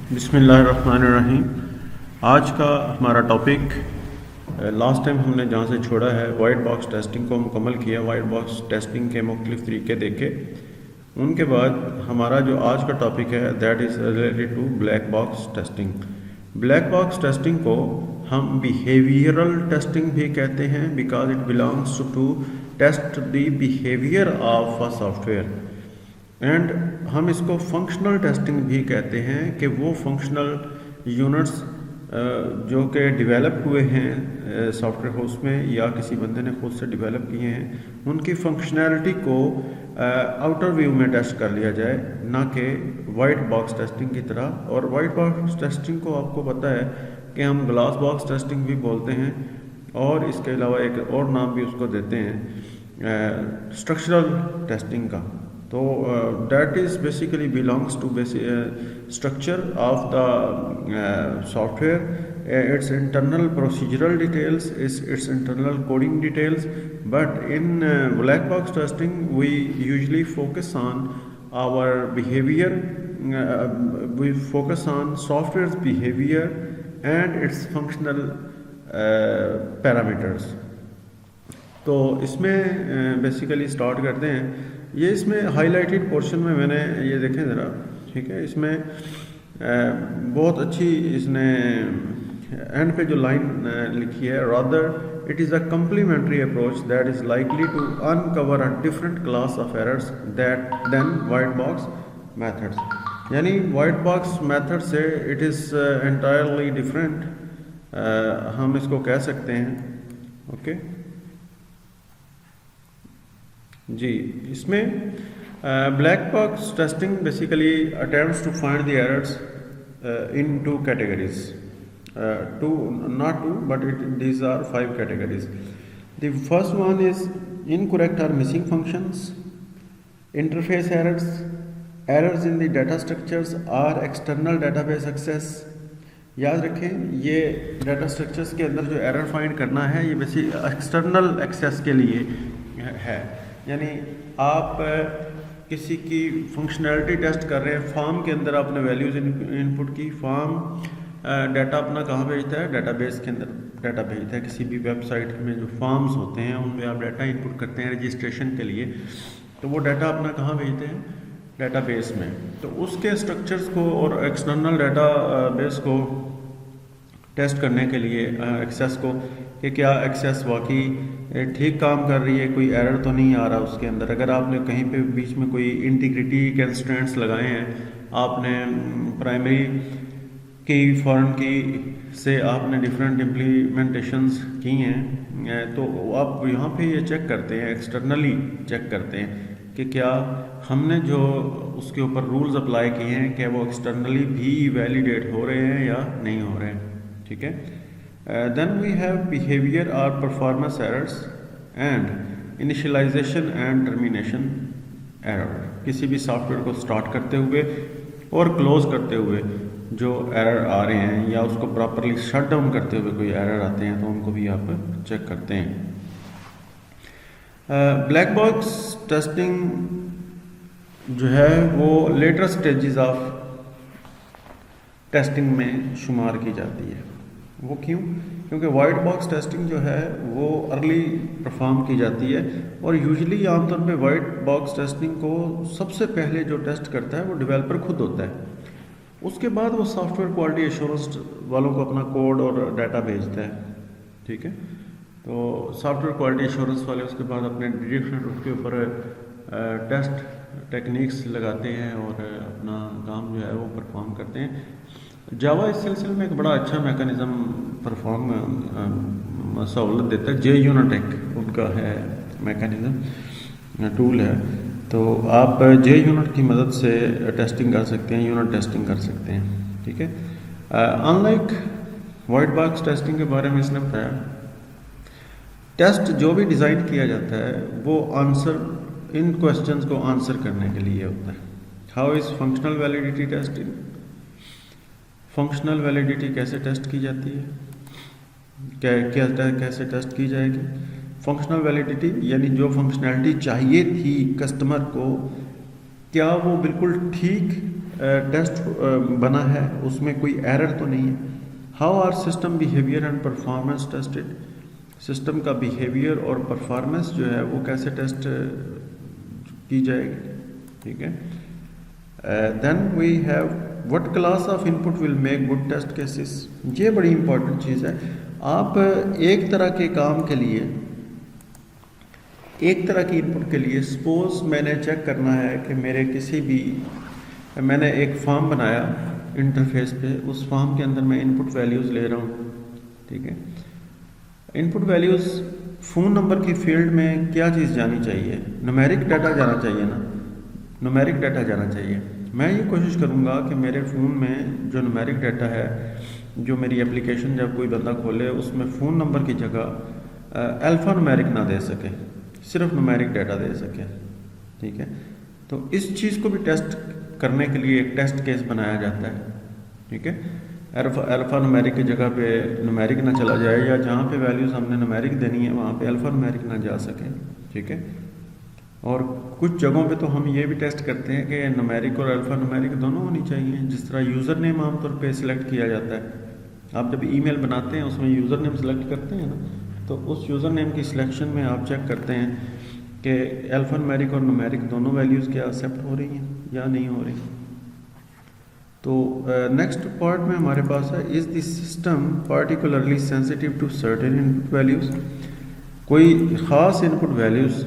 बिस्मिल्लाहिर्रहमानिर्रहीम। आज का हमारा टॉपिक, लास्ट टाइम हमने जहाँ से छोड़ा है वाइट बॉक्स टेस्टिंग को मुकम्मल किया। वाइट बॉक्स टेस्टिंग के मुख्तलिफ तरीके देखे। उनके बाद हमारा जो आज का टॉपिक है that is related to black box testing. Black box testing को हम बिहेवियरल टेस्टिंग भी कहते हैं because it belongs to test the behaviour of a software. And हम इसको फंक्शनल टेस्टिंग भी कहते हैं कि वो फंक्शनल यूनिट्स जो कि डेवलप हुए हैं सॉफ्टवेयर हाउस में या किसी बंदे ने खुद से डेवलप किए हैं, उनकी फंक्शनैलिटी को आउटर व्यू में टेस्ट कर लिया जाए, ना कि वाइट बॉक्स टेस्टिंग की तरह। और वाइट बॉक्स टेस्टिंग को आपको पता है कि हम ग्लास बॉक्स टेस्टिंग भी बोलते हैं, और इसके अलावा एक और नाम भी उसको देते हैं स्ट्रक्चरल टेस्टिंग का। तो that is basically belongs to structure of the software, its internal procedural details, its internal coding details. But in black box testing we usually focus on our behavior, we focus on software's behavior and its functional parameters. तो इसमें basically start करते हैं। ये इसमें highlighted portion में मैंने ये देखें ज़रा, ठीक है, इसमें बहुत अच्छी इसने एंड पे जो लाइन लिखी है, rather it is a complementary approach that is likely to uncover a different class of errors that then white box methods. यानी वाइट बॉक्स मेथड से इट इज़ एंटायरली डिफरेंट, हम इसको कह सकते हैं। ओके जी, इसमें black box testing basically attempts to find the errors in two categories, but these are 5 categories. The first one is incorrect or missing functions, interface errors, errors in the data structures or external database access. याद रखें, ये data structures के अंदर जो error find करना है ये basic external access के लिए है। यानी आप किसी की फंक्शनैलिटी टेस्ट कर रहे हैं, फॉर्म के अंदर आपने वैल्यूज़ इनपुट की, फॉर्म डाटा अपना कहाँ भेजता है, डाटाबेस के अंदर डाटा भेजता है। किसी भी वेबसाइट में जो फॉर्म्स होते हैं उनमें आप डाटा इनपुट करते हैं रजिस्ट्रेशन के लिए, तो वो डाटा अपना कहाँ भेजते हैं, डाटाबेस में। तो उसके स्ट्रक्चर्स को और एक्सटर्नल डाटाबेस को टेस्ट करने के लिए एक्सेस को, कि क्या एक्सेस वाकई ठीक काम कर रही है, कोई एरर तो नहीं आ रहा उसके अंदर। अगर आपने कहीं पे बीच में कोई इंटीग्रिटी कंस्ट्रेंट्स लगाए हैं, आपने प्राइमरी की फॉरेन की से आपने डिफरेंट इम्प्लीमेंटेशंस की हैं, तो आप यहाँ पे ये चेक करते हैं, एक्सटर्नली चेक करते हैं कि क्या हमने जो उसके ऊपर रूल्स अप्लाई किए हैं क्या वो एक्सटर्नली भी वैलिडेट हो रहे हैं या नहीं हो रहे हैं। ठीक है, then we have behavior or performance errors and initialization and termination error। किसी भी सॉफ्टवेयर को स्टार्ट करते हुए और क्लोज करते हुए जो एरर आ रहे हैं या उसको प्रॉपरली शट डाउन करते हुए कोई एरर आते हैं तो उनको भी आप चेक करते हैं। ब्लैक बॉक्स टेस्टिंग जो है वो लेटर स्टेजेस ऑफ टेस्टिंग में शुमार की जाती है। वो क्यों? क्योंकि वाइट बॉक्स टेस्टिंग जो है वो अर्ली परफॉर्म की जाती है, और यूजुअली आमतौर पे वाइट बॉक्स टेस्टिंग को सबसे पहले जो टेस्ट करता है वो डेवलपर खुद होता है। उसके बाद वो सॉफ्टवेयर क्वालिटी एश्योरेंस वालों को अपना कोड और डाटा भेजता है। ठीक है, तो सॉफ्टवेयर क्वालिटी एश्योरेंस वाले उसके बाद अपने डिफरेंट उसके ऊपर टेस्ट टेक्निक्स लगाते हैं और अपना काम जो है वो परफॉर्म करते हैं। जावा इस सिलसिले में एक बड़ा अच्छा मैकेनिज़्म परफॉर्म सहूलत देता है। JUnit उनका है मैकेनिज़्म टूल है, तो आप JUnit की मदद से टेस्टिंग कर सकते हैं, यूनिट टेस्टिंग कर सकते हैं। ठीक है, अनलाइक वाइट बॉक्स टेस्टिंग के बारे में इसने बताया, टेस्ट जो भी डिज़ाइन किया जाता है वो आंसर इन क्वेश्चंस को आंसर करने के लिए होता है। How is functional validity testing? Functional validity कैसे टेस्ट की जाती है, कैसे टेस्ट की जाएगी? फंक्शनल वैलिडिटी यानी जो फंक्शनैलिटी चाहिए थी कस्टमर को, क्या वो बिल्कुल ठीक टेस्ट बना है उसमें कोई एरर तो नहीं है। How are system behaviour and performance tested, system का बिहेवियर और परफॉर्मेंस जो है वो कैसे टेस्ट की जाएगी, ठीक है। Then we have what class of input will make good test cases, ये बड़ी इंपॉर्टेंट चीज़ है। आप एक तरह के काम के लिए, एक तरह की इनपुट के लिए, सपोज मैंने चेक करना है कि मेरे किसी भी, मैंने एक फॉर्म बनाया इंटरफेस पे, उस फॉर्म के अंदर मैं इनपुट वैल्यूज़ ले रहा हूँ, ठीक है। इनपुट वैल्यूज़ फ़ोन नंबर की फील्ड में क्या चीज़ जानी चाहिए, न्यूमेरिक डाटा जाना चाहिए ना, न्यूमेरिक डाटा जाना चाहिए। मैं ये कोशिश करूँगा कि मेरे फ़ोन में जो न्यूमेरिक डाटा है, जो मेरी एप्लीकेशन जब कोई बंदा खोले उसमें फ़ोन नंबर की जगह अल्फ़ा न्यूमेरिक ना दे सके, सिर्फ न्यूमेरिक डाटा दे सके, ठीक है। तो इस चीज़ को भी टेस्ट करने के लिए एक टेस्ट केस बनाया जाता है, ठीक है। अल्फ़ा न्यूमेरिक की जगह पे न्यूमेरिक ना चला जाए, या जहाँ पे वैल्यूज़ हमने न्यूमेरिक देनी है वहाँ पे अल्फ़ा न्यूमेरिक ना जा सके, ठीक है। और कुछ जगहों पे तो हम ये भी टेस्ट करते हैं कि न्यूमेरिक और अल्फ़ा न्यूमेरिक दोनों होनी चाहिए। जिस तरह यूज़र नेम आमतौर पे सिलेक्ट किया जाता है, आप जब ईमेल बनाते हैं उसमें यूज़र नेम सेलेक्ट करते हैं ना, तो उस यूज़र नेम की सिलेक्शन में आप चेक करते हैं कि अल्फ़ा न्यूमेरिक और न्यूमेरिक दोनों वैल्यूज़ क्या एक्सेप्ट हो रही हैं या नहीं हो रही। तो नेक्स्ट पार्ट में हमारे पास है, is the system particularly sensitive to certain input values, कोई ख़ास इनपुट वैल्यूज़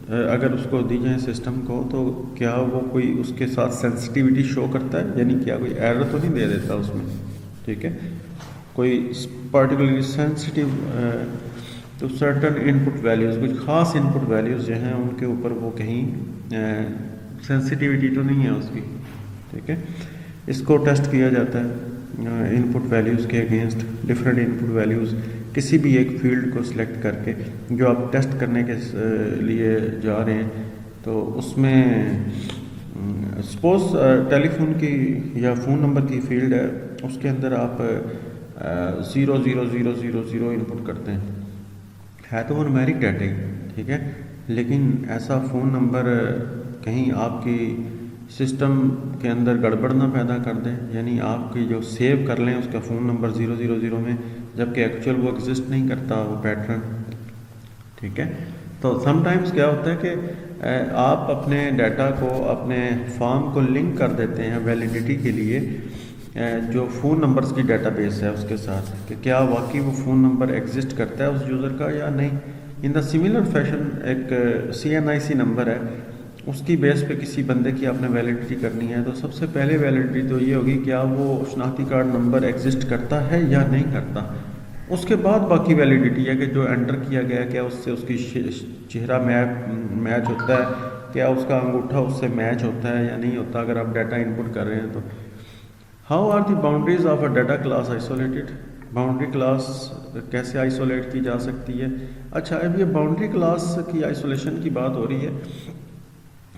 अगर उसको दी जाए सिस्टम को, तो क्या वो कोई उसके साथ सेंसिटिविटी शो करता है, यानी क्या कोई एरर तो नहीं दे देता उसमें, ठीक है। कोई पार्टिकुलरली सेंसिटिव तो सर्टन इनपुट वैल्यूज़, कुछ ख़ास इनपुट वैल्यूज़ जो हैं उनके ऊपर वो कहीं सेंसिटिविटी तो नहीं है उसकी, ठीक है। इसको टेस्ट किया जाता है इनपुट वैल्यूज़ के अगेंस्ट डिफरेंट इनपुट वैल्यूज़, किसी भी एक फील्ड को सिलेक्ट करके जो आप टेस्ट करने के लिए जा रहे हैं। तो उसमें सपोज टेलीफोन की या फ़ोन नंबर की फील्ड है, उसके अंदर आप 00000 इनपुट करते हैं, है तो वो न्यूमेरिक डाटा ही, ठीक है। लेकिन ऐसा फ़ोन नंबर कहीं आपकी सिस्टम के अंदर गड़बड़ ना पैदा कर दे, यानी आपकी जो सेव कर लें उसका फ़ोन नंबर 000 में, जबकि एक्चुअल वो एग्जिस्ट नहीं करता वो पैटर्न, ठीक है। तो समटाइम्स क्या होता है कि आप अपने डाटा को, अपने फॉर्म को लिंक कर देते हैं वैलिडिटी के लिए जो फ़ोन नंबर्स की डाटाबेस है उसके साथ, कि क्या वाकई वो फ़ोन नंबर एग्जिस्ट करता है उस यूज़र का या नहीं। इन द सिमिलर फैशन एक CNIC नंबर है, उसकी बेस पे किसी बंदे की आपने वैलिडिटी करनी है, तो सबसे पहले वैलिडिटी तो ये होगी क्या वो शनाख्ती कार्ड नंबर एग्जिस्ट करता है या नहीं करता। उसके बाद बाकी वैलिडिटी है कि जो एंटर किया गया क्या उससे उसकी चेहरा मैच होता है, क्या उसका अंगूठा उससे मैच होता है या नहीं होता, अगर आप डाटा इनपुट कर रहे हैं तो। How are the boundaries of a data class isolated, boundary class कैसे आइसोलेट की जा सकती है। अच्छा, अब ये बाउंड्री क्लास की आइसोलेशन की बात हो रही है,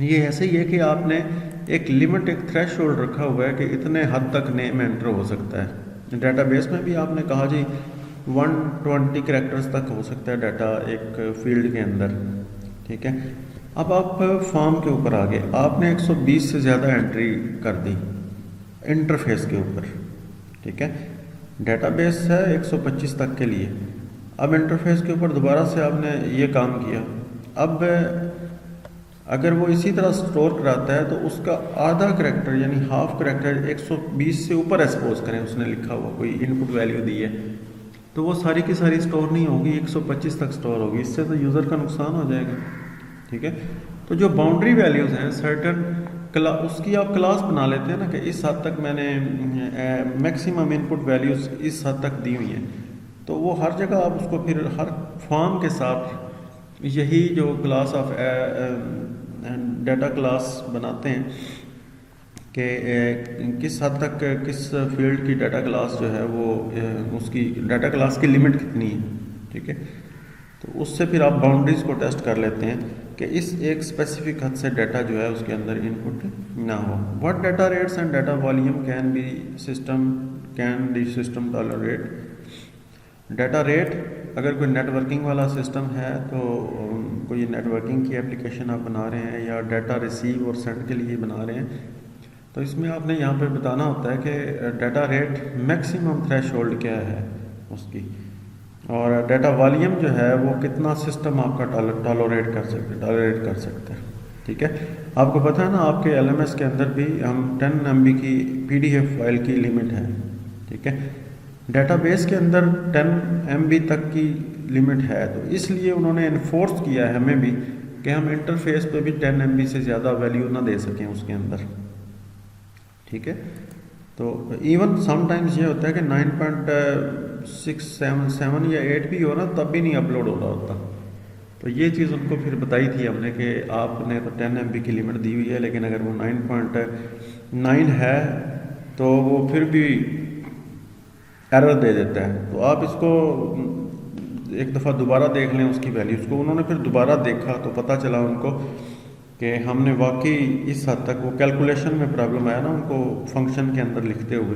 ये ऐसे ही है कि आपने एक लिमिट, एक थ्रेशोल्ड रखा हुआ है कि इतने हद तक नेम एंटर हो सकता है। डाटाबेस में भी आपने कहा जी 120 कैरेक्टर्स तक हो सकता है डाटा एक फील्ड के अंदर, ठीक है। अब आप फॉर्म के ऊपर आ गए, आपने 120 से ज़्यादा एंट्री कर दी इंटरफेस के ऊपर, ठीक है। डाटाबेस है 125 तक के लिए, अब इंटरफेस के ऊपर दोबारा से आपने ये काम किया। अब अगर वो इसी तरह स्टोर कराता है तो उसका आधा करेक्टर यानी हाफ करेक्टर 120 से ऊपर एक्सपोज करें, उसने लिखा हुआ कोई इनपुट वैल्यू दी है, तो वो सारी की सारी स्टोर नहीं होगी, 125 तक स्टोर होगी। इससे तो यूज़र का नुकसान हो जाएगा, ठीक है। तो जो बाउंड्री वैल्यूज़ हैं सर्टन उसकी आप क्लास बना लेते हैं ना कि इस हद तक मैंने मैक्सिमम इनपुट वैल्यूज़ इस हद तक दी हुई हैं, तो वो हर जगह आप उसको फिर हर फॉर्म के साथ यही जो क्लास ऑफ डाटा क्लास बनाते हैं कि किस हद तक किस फील्ड की डाटा क्लास जो है वो उसकी डाटा क्लास की लिमिट कितनी है, ठीक है। तो उससे फिर आप बाउंड्रीज को टेस्ट कर लेते हैं कि इस एक स्पेसिफिक हद से डाटा जो है उसके अंदर इनपुट ना हो। What data rates and data volume can the system tolerate. Data rate, अगर कोई नेटवर्किंग वाला सिस्टम है तो कोई नेटवर्किंग की एप्लीकेशन आप बना रहे हैं या डाटा रिसीव और सेंड के लिए बना रहे हैं, तो इसमें आपने यहाँ पे बताना होता है कि डाटा रेट मैक्सिमम थ्रेशोल्ड क्या है उसकी, और डाटा वॉल्यूम जो है वो कितना सिस्टम आपका टॉलरेट कर सकता है। ठीक है, आपको पता है ना आपके LMS के अंदर भी हम 10 MB की PDF फाइल की लिमिट है। ठीक है, डेटाबेस के अंदर 10 MB तक की लिमिट है, तो इसलिए उन्होंने इन्फोर्स किया है हमें भी कि हम इंटरफेस पे भी 10 MB से ज़्यादा वैल्यू ना दे सकें उसके अंदर। ठीक है, तो इवन समटाइम्स ये होता है कि 9.677 या 8 भी हो ना तब भी नहीं अपलोड हो रहा होता। तो ये चीज़ उनको फिर बताई थी हमने कि आपने तो 10 MB की लिमिट दी हुई है, लेकिन अगर वो 9.9 है तो वो फिर भी एरर दे देता है। तो आप इसको एक दफ़ा दोबारा देख लें उसकी वैल्यूज़ को। उन्होंने फिर दोबारा देखा तो पता चला उनको कि हमने वाकई इस हद तक वो कैलकुलेशन में प्रॉब्लम आया ना उनको फंक्शन के अंदर लिखते हुए।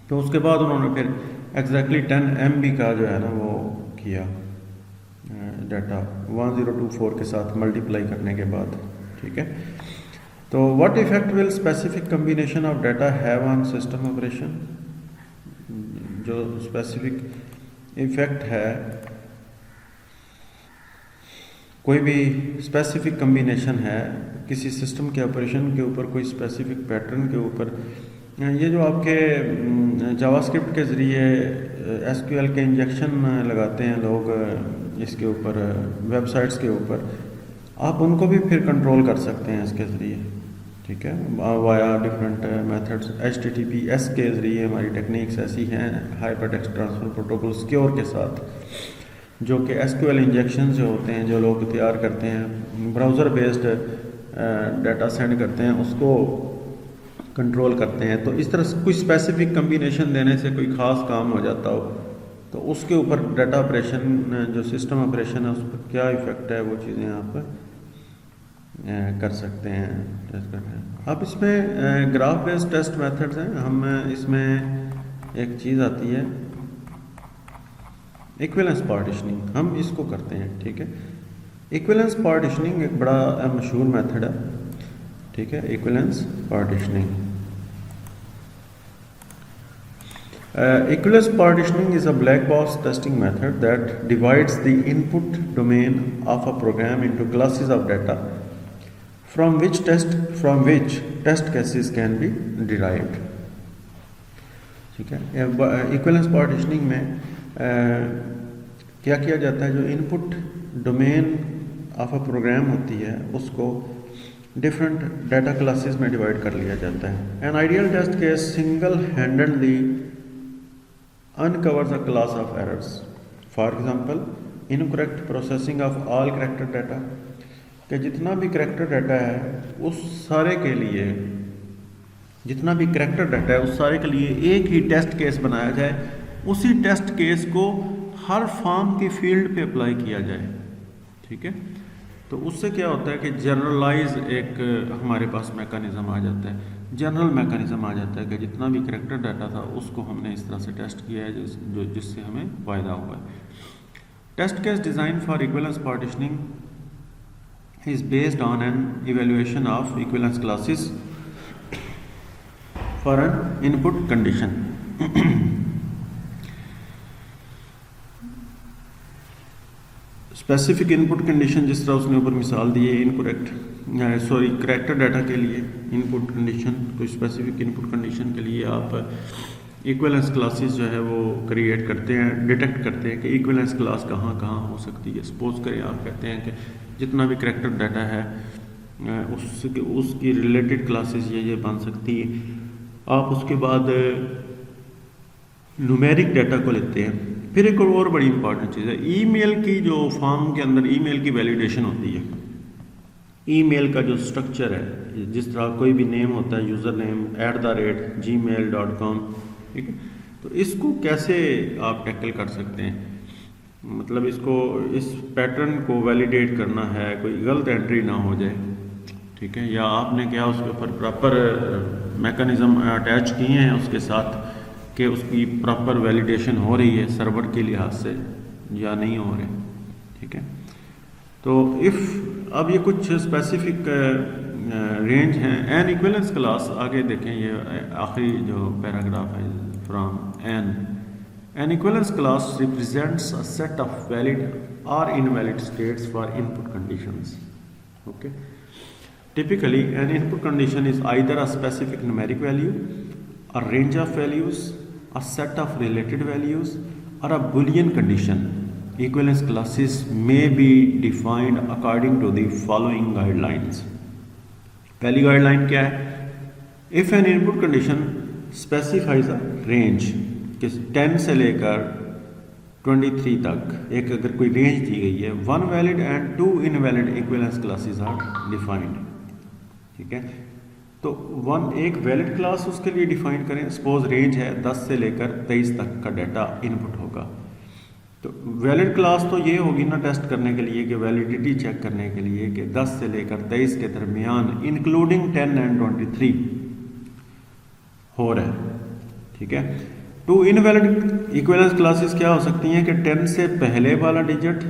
तो उसके बाद उन्होंने फिर एग्जैक्टली 10 MB का जो है ना वो किया डाटा 1024 के साथ मल्टीप्लाई करने के बाद। ठीक है, तो what effect will specific combination of data have on system operation. जो स्पेसिफिक इफेक्ट है, कोई भी स्पेसिफिक कम्बिनेशन है किसी सिस्टम के ऑपरेशन के ऊपर, कोई स्पेसिफिक पैटर्न के ऊपर, ये जो आपके जावास्क्रिप्ट के ज़रिए SQL के इंजेक्शन लगाते हैं लोग इसके ऊपर वेबसाइट्स के ऊपर, आप उनको भी फिर कंट्रोल कर सकते हैं इसके ज़रिए। ठीक है, वाया डिफरेंट मेथड्स। HTTPS के ज़रिए हमारी टेक्निक्स ऐसी हैं हाइपरटेक्स्ट ट्रांसफ़र प्रोटोकॉल सिक्योर के साथ, जो कि SQL इंजेक्शन जो होते हैं जो लोग तैयार करते हैं, ब्राउज़र बेस्ड डाटा सेंड करते हैं, उसको कंट्रोल करते हैं। तो इस तरह से कोई स्पेसिफिक कम्बिनेशन देने से कोई ख़ास काम हो जाता हो तो उसके ऊपर डाटा ऑपरेशन जो सिस्टम ऑपरेशन है उस पर क्या इफ़ेक्ट है, वो चीज़ें आप कर सकते हैं, टेस्ट करते हैं। अब इसमें ग्राफ बेस्ड टेस्ट मेथड्स हैं। हम इसमें एक चीज़ आती है इक्विवेलेंस पार्टीशनिंग, हम इसको करते हैं। ठीक है, इक्विवेलेंस पार्टीशनिंग एक बड़ा मशहूर मेथड है। ठीक है, equivalence partitioning. Equivalence partitioning is a black box testing method that divides the input domain of a program into classes of data from which test cases can be derived. ठीक है, equivalence partitioning में क्या किया जाता है, जो input domain of a program होती है उसको डिफरेंट डाटा क्लासेस में डिवाइड कर लिया जाता है। An ideal test case single handedly uncovers a class of errors. For example, incorrect processing of all character data, कि जितना भी करेक्टर डाटा है उस सारे के लिए, जितना भी करेक्टर डाटा है उस सारे के लिए एक ही टेस्ट केस बनाया जाए, उसी टेस्ट केस को हर फॉर्म की फील्ड पे अप्लाई किया जाए। ठीक है, तो उससे क्या होता है कि जनरलाइज एक हमारे पास मैकेनिज्म आ जाता है, जनरल मैकेनिज्म आ जाता है कि जितना भी करेक्टर डाटा था उसको हमने इस तरह से टेस्ट किया है जिससे हमें फ़ायदा हुआ है। Test case design for equivalence partitioning is based on an evaluation of equivalence classes for an input condition. Specific input condition, जिस तरह उसने ऊपर मिसाल दी है, करेक्टर डाटा के लिए इनपुट कंडीशन, कोई स्पेसिफिक इनपुट कंडीशन के लिए आप इक्विवेलेंस क्लासेस जो है वो क्रिएट करते हैं, डिटेक्ट करते हैं कि इक्विवेलेंस क्लास कहाँ कहाँ हो सकती है। सपोज करें आप कहते हैं कि जितना भी करेक्टर डाटा है उसकी रिलेटेड क्लासेस ये बन सकती है। आप उसके बाद न्यूमेरिक डाटा को लेते हैं। फिर एक और बड़ी इंपॉर्टेंट चीज़ है, ईमेल की जो फॉर्म के अंदर ईमेल की वैलिडेशन होती है। ईमेल का जो स्ट्रक्चर है, जिस तरह कोई भी नेम होता है, यूज़र नेम @gmail.com, ठीक है, तो इसको कैसे आप टैकल कर सकते हैं, मतलब इसको, इस पैटर्न को वैलिडेट करना है, कोई गलत एंट्री ना हो जाए। ठीक है, या आपने क्या उसके ऊपर प्रॉपर मैकेनिज्म अटैच किए हैं उसके साथ कि उसकी प्रॉपर वैलिडेशन हो रही है सर्वर के लिहाज से या नहीं हो रहे। ठीक है, तो अब ये कुछ स्पेसिफिक रेंज है एन इक्विवेलेंस क्लास, आगे देखें ये आखिरी जो पैराग्राफ है from an equivalence class represents a set of valid और invalid states for input conditions. Okay, typically an input condition is either a specific numeric value, a range of values, a set of related values, or a boolean condition. Equivalence classes may be defined according to the following guidelines. पहली guideline क्या है? If an input condition specifies a range कि 10 से लेकर 23 तक एक अगर कोई रेंज दी गई है, one valid and two invalid equivalence classes are defined. ठीक है, तो एक वैलिड क्लास उसके लिए डिफाइन करें. सपोज रेंज है 10 से लेकर 23 तक का डाटा इनपुट होगा, तो वैलिड क्लास तो ये होगी ना टेस्ट करने के लिए कि वैलिडिटी चेक करने के लिए कि 10 से लेकर 23 के दरमियान इंक्लूडिंग 10 एंड 23 हो रहा है. ठीक है, टू इनवैलिड इक्विवेलेंस क्लासेस क्या हो सकती हैं कि 10 से पहले वाला डिजिट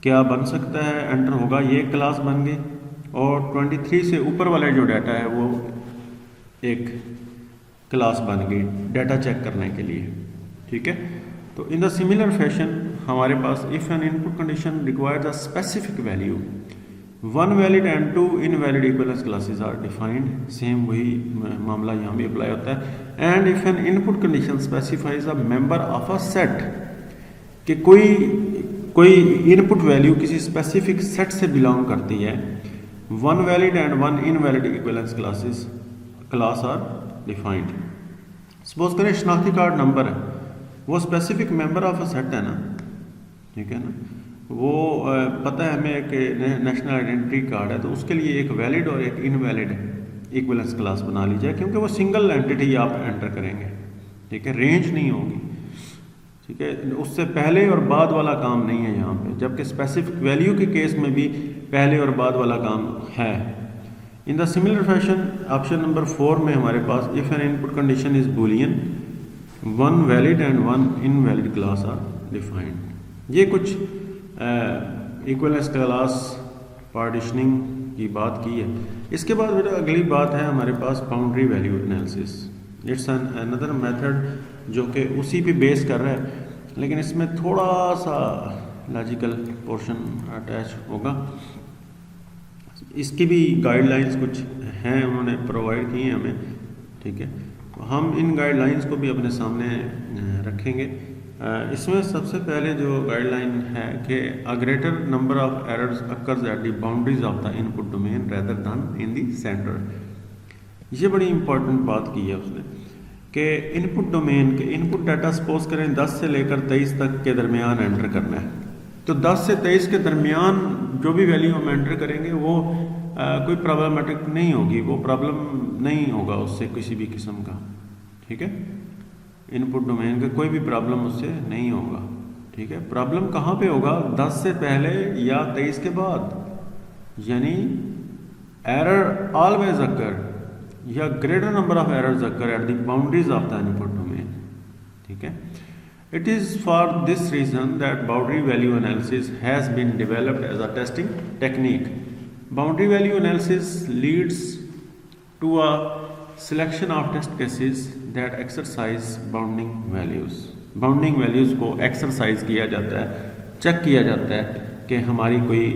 क्या बन सकता है, एंटर होगा, ये क्लास बन गई, और 23 से ऊपर वाला जो डाटा है वो एक क्लास बन गई डाटा चेक करने के लिए. ठीक है, तो इन द सिमिलर फैशन हमारे पास if an input condition requires a specific value, one valid and two invalid equivalence classes are defined. Same वही मामला यहाँ भी अप्लाई होता है. And if an input condition specifies a member of a set, कि कोई इनपुट वैल्यू किसी specific set से बिलोंग करती है, वन वैलिड एंड वन इनवैलिड इक्विवेलेंस क्लास आर डिफाइंड. सपोज करें शनाख्ती कार्ड नंबर है, वो specific member of a set है ना. ठीक है ना, वो पता है हमें एक नेशनल आइडेंटिटी कार्ड है, तो उसके लिए एक वैलिड और एक इनवैलिड इक्विवेलेंस क्लास बना ली जाए, क्योंकि वो सिंगल एंटिटी आप एंटर करेंगे. ठीक है, रेंज नहीं होगी. ठीक है, उससे पहले और बाद वाला काम नहीं है यहाँ पे, जबकि स्पेसिफिक वैल्यू के केस में भी पहले और बाद वाला काम है. In the similar fashion option number 4 में हमारे पास if an input condition is boolean, one valid and one invalid class are defined. ये कुछ इक्विवेलेंस क्लास पार्टीशनिंग की बात की है. इसके बाद बेटा अगली बात है हमारे पास boundary value analysis. It's an another method जो कि उसी पे बेस कर रहा है, लेकिन इसमें थोड़ा सा लॉजिकल पोर्शन अटैच होगा. इसकी भी गाइडलाइंस कुछ हैं, उन्होंने प्रोवाइड की हैं हमें. ठीक है, तो हम इन गाइडलाइंस को भी अपने सामने रखेंगे. इसमें सबसे पहले जो गाइडलाइन है कि a greater number of errors occurs at the boundaries of the input domain rather than in the centre. ये बड़ी इंपॉर्टेंट बात की है उसने कि इनपुट डोमेन के इनपुट डाटा सपोज करें 10 से लेकर 23 तक के दरमियान एंटर करना है, तो 10 से 23 के दरमियान जो भी वैल्यू हम एंटर करेंगे वो कोई प्रॉब्लमेटिक नहीं होगी, वो प्रॉब्लम नहीं होगा उससे किसी भी किस्म का. ठीक है, इनपुट डोमेन का कोई भी प्रॉब्लम उससे नहीं होगा. ठीक है, प्रॉब्लम कहाँ पे होगा, 10 से पहले या 23 के बाद, यानी एरर ऑलवेज अकर या greater number of errors occur at the boundaries of the input domain. ठीक है, it is for this reason that boundary value analysis has been developed as a testing technique. Boundary value analysis leads to a selection of test cases that exercise bounding values. Bounding values को exercise किया जाता है, check किया जाता है कि हमारी कोई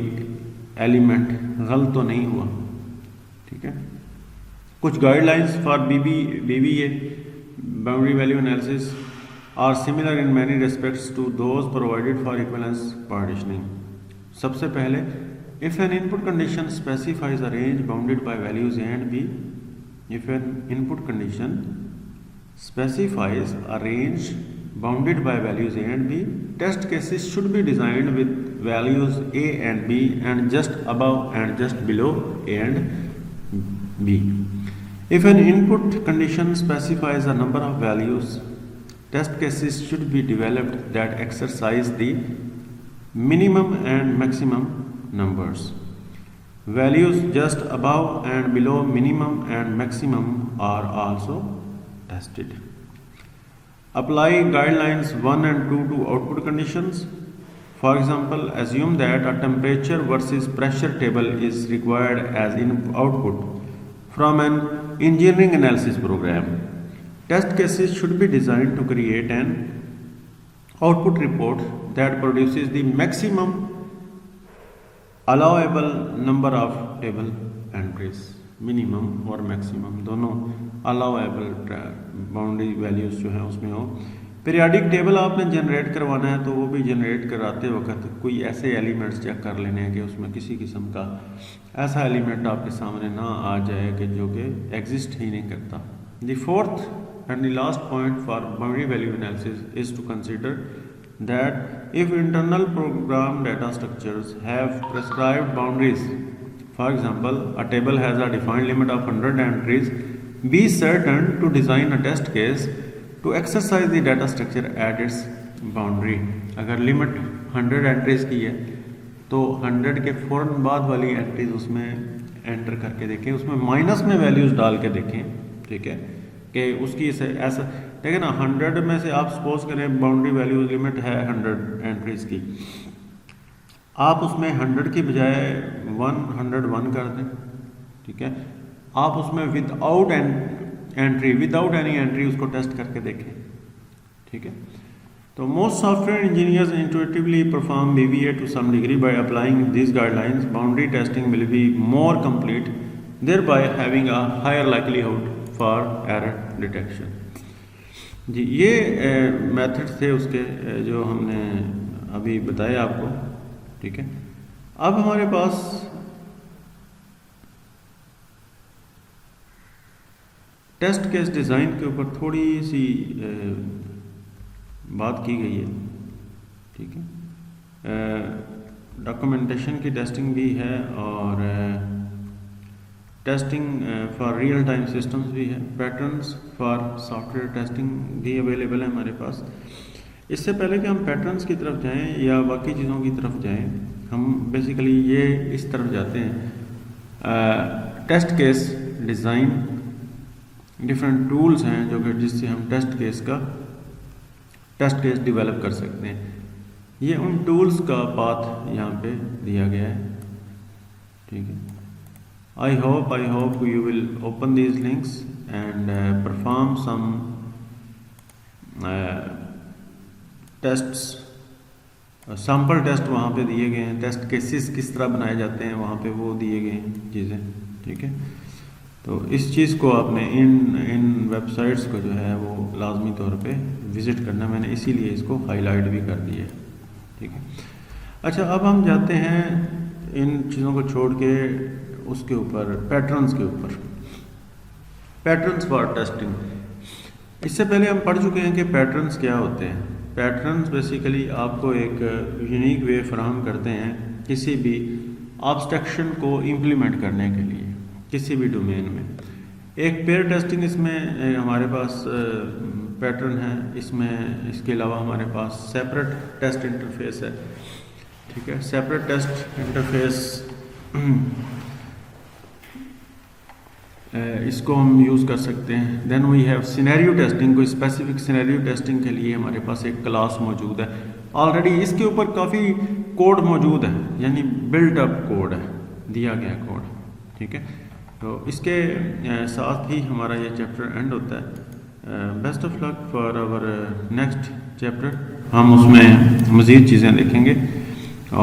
एलिमेंट गलत तो नहीं हुआ. ठीक है, कुछ guidelines for BVA boundary value analysis are similar in many respects to those provided for equivalence partitioning. सबसे पहले, if an input condition specifies a range bounded by values A and B, if an input condition specifies a range bounded by values A and B, test cases should be designed with values A and B and just above and just below A and B. If an input condition specifies a number of values, test cases should be developed that exercise the minimum and maximum numbers. Values just above and below minimum and maximum are also tested. Apply guidelines 1 and 2 to output conditions. For example, assume that a temperature versus pressure table is required as output from an engineering analysis program. Test cases should be designed to create an output report that produces the maximum allowable number of table entries, minimum और maximum दोनों allowable boundary values जो हैं उसमें हो। Periodic table आपने generate करवाना है तो वो भी जनरेट कराते वक्त कोई ऐसे एलिमेंट्स चेक कर लेने हैं कि उसमें किसी किस्म का ऐसा एलिमेंट आपके सामने ना आ जाए कि जो कि एग्जिस्ट ही नहीं करता। The fourth and the last point for boundary value analysis is to consider that if internal program data structures have prescribed boundaries, for example, a table has a defined limit of 100 entries, be certain to design a test case to exercise the data structure at its boundary. अगर limit 100 entries की है तो 100 के फ़ौरन बाद वाली entries उसमें enter करके देखें, उसमें माइनस में वैल्यूज़ डाल के देखें, ठीक है, कि उसकी ऐसा देखें ना। 100 में से आप सपोज करें बाउंड्री वैल्यू लिमिट है 100 एंट्रीज की, आप उसमें 100 की बजाय 101 कर दें, ठीक है। आप उसमें विदाउट एनी एंट्री उसको टेस्ट करके देखें, ठीक है। तो most software engineers intuitively perform BVA to some degree by applying this guidelines. Boundary testing will be more complete, thereby having a higher likelihood for error detection. जी, ये method थे उसके जो हमने अभी बताए आपको, ठीक है। अब हमारे पास टेस्ट केस डिज़ाइन के ऊपर थोड़ी सी बात की गई है, ठीक है। डॉक्यूमेंटेशन की टेस्टिंग भी है और testing for real time systems भी है, पैटर्न्स फॉर सॉफ्टवेयर टेस्टिंग भी अवेलेबल है हमारे पास। इससे पहले कि हम पैटर्न्स की तरफ जाएं या बाकी चीज़ों की तरफ जाएं, हम बेसिकली ये इस तरफ जाते हैं। Test case design different tools हैं जो कि जिससे हम टेस्ट केस डेवलप कर सकते हैं। ये उन टूल्स का पाथ यहाँ पे दिया गया है, ठीक है। I hope you will open these links and perform some tests. Sample test वहाँ पे दिए गए हैं, टेस्ट केसेस किस तरह बनाए जाते हैं वहाँ पे वो दिए गए हैं चीज़ें, ठीक है। तो इस चीज़ को आपने इन वेबसाइट्स को जो है वो लाजमी तौर पे विज़िट करना, मैंने इसीलिए इसको हाईलाइट भी कर दिया है, ठीक है। अच्छा, अब हम जाते हैं इन चीज़ों को छोड़ के उसके ऊपर पैटर्न्स के ऊपर, पैटर्न्स फॉर टेस्टिंग। इससे पहले हम पढ़ चुके हैं कि पैटर्न्स क्या होते हैं। पैटर्न्स बेसिकली आपको एक यूनिक वे फराहम करते हैं किसी भी ऑब्स्ट्रक्शन को इम्प्लीमेंट करने के लिए किसी भी डोमेन में। एक पेयर टेस्टिंग इसमें हमारे पास पैटर्न है, इसमें इसके अलावा हमारे पास सेपरेट टेस्ट इंटरफेस है, ठीक है। सेपरेट टेस्ट इंटरफेस इसको हम यूज़ कर सकते हैं। Then we have scenario testing. कोई स्पेसिफिक सिनेरियो टेस्टिंग के लिए हमारे पास एक क्लास मौजूद है ऑलरेडी, इसके ऊपर काफ़ी कोड मौजूद है, यानी बिल्ट अप कोड है, दिया गया कोड, ठीक है। तो इसके साथ ही हमारा ये चैप्टर एंड होता है। Best of luck for our next chapter. हम उसमें मज़ीद चीज़ें देखेंगे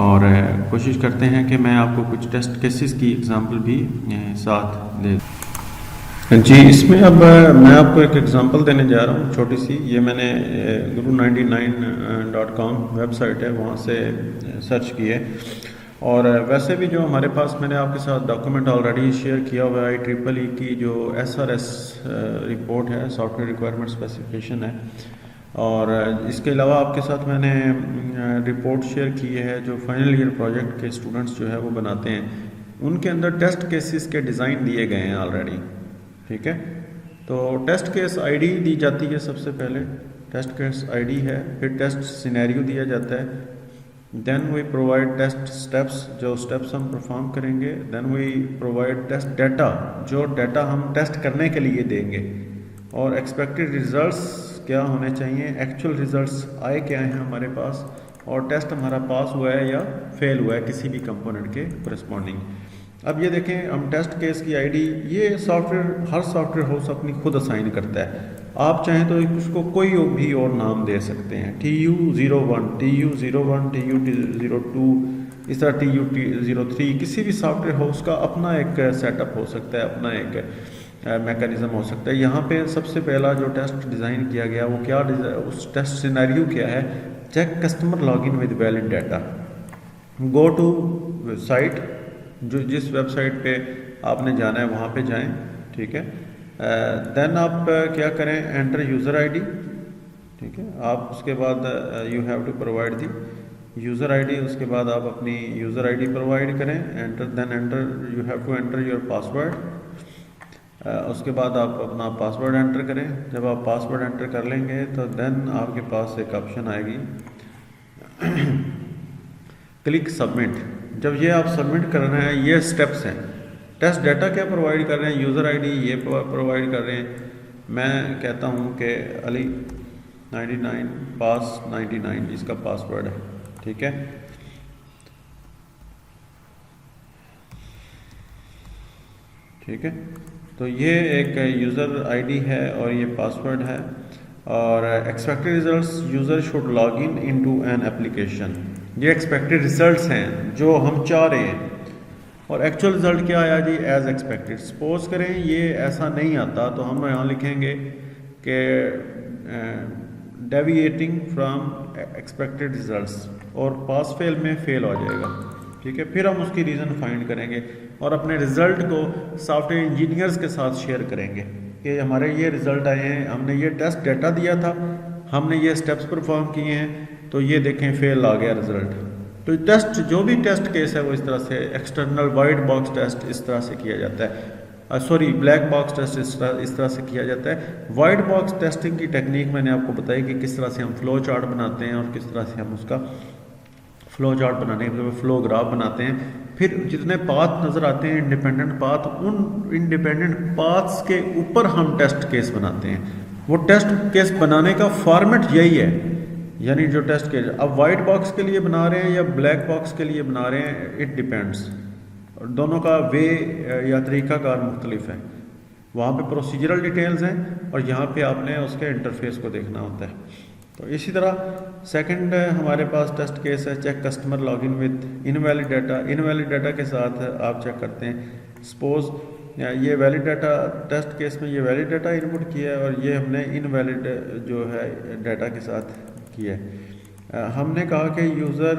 और कोशिश करते हैं कि मैं आपको कुछ टेस्ट केसेस की एग्जांपल भी साथ दे जी। इसमें अब मैं आपको एक एग्जांपल देने जा रहा हूँ छोटी सी। ये मैंने guru99.com वेबसाइट है वहाँ से सर्च की है, और वैसे भी जो हमारे पास मैंने आपके साथ डॉक्यूमेंट ऑलरेडी शेयर किया हुआ है IEEE की जो SRS रिपोर्ट है, सॉफ्टवेयर रिक्वायरमेंट स्पेसिफिकेशन है, और इसके अलावा आपके साथ मैंने रिपोर्ट शेयर की है जो फाइनल ईयर प्रोजेक्ट के स्टूडेंट्स जो है वो बनाते हैं, उनके अंदर टेस्ट केसेस के डिज़ाइन दिए गए हैं ऑलरेडी, ठीक है। तो टेस्ट केस आईडी दी जाती है सबसे पहले, टेस्ट केस आईडी है, फिर टेस्ट सिनेरियो दिया जाता है, then we provide test steps, जो स्टेप्स हम परफॉर्म करेंगे, then we provide test data, जो डाटा हम टेस्ट करने के लिए देंगे, और एक्सपेक्टेड रिजल्ट्स क्या होने चाहिए, एक्चुअल रिजल्ट्स आए क्या हैं हमारे पास, और टेस्ट हमारा पास हुआ है या फेल हुआ है किसी भी कंपोनेंट के कोरिस्पॉन्डिंग। अब ये देखें, हम टेस्ट केस की आईडी, ये सॉफ्टवेयर, हर सॉफ्टवेयर हाउस अपनी खुद असाइन करता है। आप चाहें तो उसको कोई भी और नाम दे सकते हैं, TU01, TU01, TU02, इस तरह TU03, किसी भी सॉफ्टवेयर हाउस का अपना एक सेटअप हो सकता है, अपना एक मैकेनिज्म हो सकता है। यहाँ पे सबसे पहला जो टेस्ट डिज़ाइन किया गया वो क्या, उस टेस्ट सिनेरियो क्या है, check customer login with valid data. Go to site, जो जिस वेबसाइट पे आपने जाना है वहाँ पे जाएं, ठीक है। देन आप क्या करें, एंटर यूज़र आईडी, ठीक है। आप उसके बाद you have to provide the user ID, उसके बाद आप अपनी यूज़र आईडी प्रोवाइड करें, enter you have to enter your password. उसके बाद आप अपना पासवर्ड एंटर करें। जब आप पासवर्ड एंटर कर लेंगे तो देन आपके पास एक ऑप्शन आएगी क्लिक सबमिट। जब ये आप सबमिट कर रहे हैं, ये स्टेप्स हैं। टेस्ट डाटा क्या प्रोवाइड कर रहे हैं, यूज़र आईडी ये प्रोवाइड कर रहे हैं। मैं कहता हूँ कि अली 99 पास 99 इसका पासवर्ड है, ठीक है। ठीक है, तो ये एक यूज़र आईडी है और ये पासवर्ड है। और expected results, user should log in into an application. ये एक्सपेक्टेड रिजल्ट्स हैं जो हम चाह रहे हैं। और एक्चुअल रिजल्ट क्या आया जी, एज एक्सपेक्टेड। सपोज करें ये ऐसा नहीं आता तो हम यहाँ लिखेंगे कि डेविएटिंग फ्रॉम एक्सपेक्टेड रिजल्ट्स, और पास फेल में फेल हो जाएगा, ठीक है। फिर हम उसकी रीज़न फाइंड करेंगे और अपने रिज़ल्ट को सॉफ्टवेयर इंजीनियर्स के साथ शेयर करेंगे कि हमारे ये रिज़ल्ट आए हैं, हमने ये टेस्ट डाटा दिया था, हमने ये स्टेप्स परफॉर्म किए हैं, तो ये देखें फेल आ गया रिज़ल्ट। तो टेस्ट, जो भी टेस्ट केस है वो इस तरह से एक्सटर्नल वाइट बॉक्स टेस्ट इस तरह से किया जाता है, सॉरी ब्लैक बॉक्स टेस्ट इस तरह से किया जाता है। वाइट बॉक्स टेस्टिंग की टेक्निक मैंने आपको बताई कि किस तरह से हम फ्लो चार्ट बनाते हैं और किस तरह से हम उसका फ्लो चार्ट बनाने के लिए फ्लो ग्राफ बनाते हैं। फिर जितने पाथ नज़र आते हैं इंडिपेंडेंट पाथ, उन इंडिपेंडेंट पाथ्स के ऊपर हम टेस्ट केस बनाते हैं। वो टेस्ट केस बनाने का फॉर्मेट यही है, यानी जो टेस्ट केस अब वाइट बॉक्स के लिए बना रहे हैं या ब्लैक बॉक्स के लिए बना रहे हैं, इट डिपेंड्स। और दोनों का वे या तरीक़ाकार मुख्तलिफ है। वहाँ पे प्रोसीजरल डिटेल्स हैं और यहाँ पे आपने उसके इंटरफेस को देखना होता है। तो इसी तरह सेकंड हमारे पास टेस्ट केस है, check customer login with invalid data. Invalid data के साथ आप चेक करते हैं, सपोज ये वैलिड डाटा, टेस्ट केस में ये वैलिड डाटा इनपुट किया है और ये हमने इनवैलिड जो है डाटा के साथ किया है। हमने कहा कि user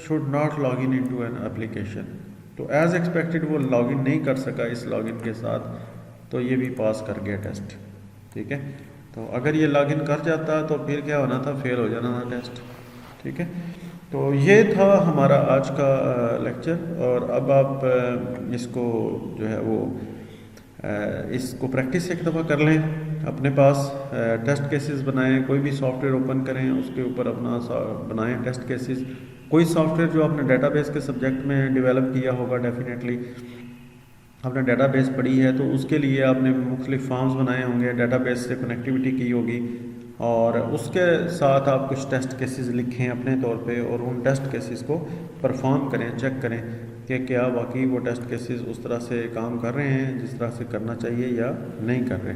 should not log in into an application, तो एज एक्सपेक्टेड वो लॉगिन नहीं कर सका इस लॉगिन के साथ, तो ये भी पास कर गया टेस्ट, ठीक है। तो अगर ये लॉगिन कर जाता तो फिर क्या होना था, फेल हो जाना था टेस्ट, ठीक है। तो ये था हमारा आज का लेक्चर। और अब आप इसको जो है वो इसको प्रैक्टिस एक दफ़ा कर लें, अपने पास टेस्ट केसेस बनाएं, कोई भी सॉफ्टवेयर ओपन करें उसके ऊपर अपना बनाएं टेस्ट केसेस। कोई सॉफ्टवेयर जो आपने डेटाबेस के सब्जेक्ट में डेवलप किया होगा, डेफिनेटली आपने डेटाबेस पढ़ी है तो उसके लिए आपने मुख्तलिफ फॉर्म्स बनाए होंगे, डेटाबेस से कनेक्टिविटी की होगी, और उसके साथ आप कुछ टेस्ट केसेस लिखें अपने तौर पे और उन टेस्ट केसेस को परफॉर्म करें, चेक करें कि क्या वाकई वो टेस्ट केसेस उस तरह से काम कर रहे हैं जिस तरह से करना चाहिए या नहीं कर रहे।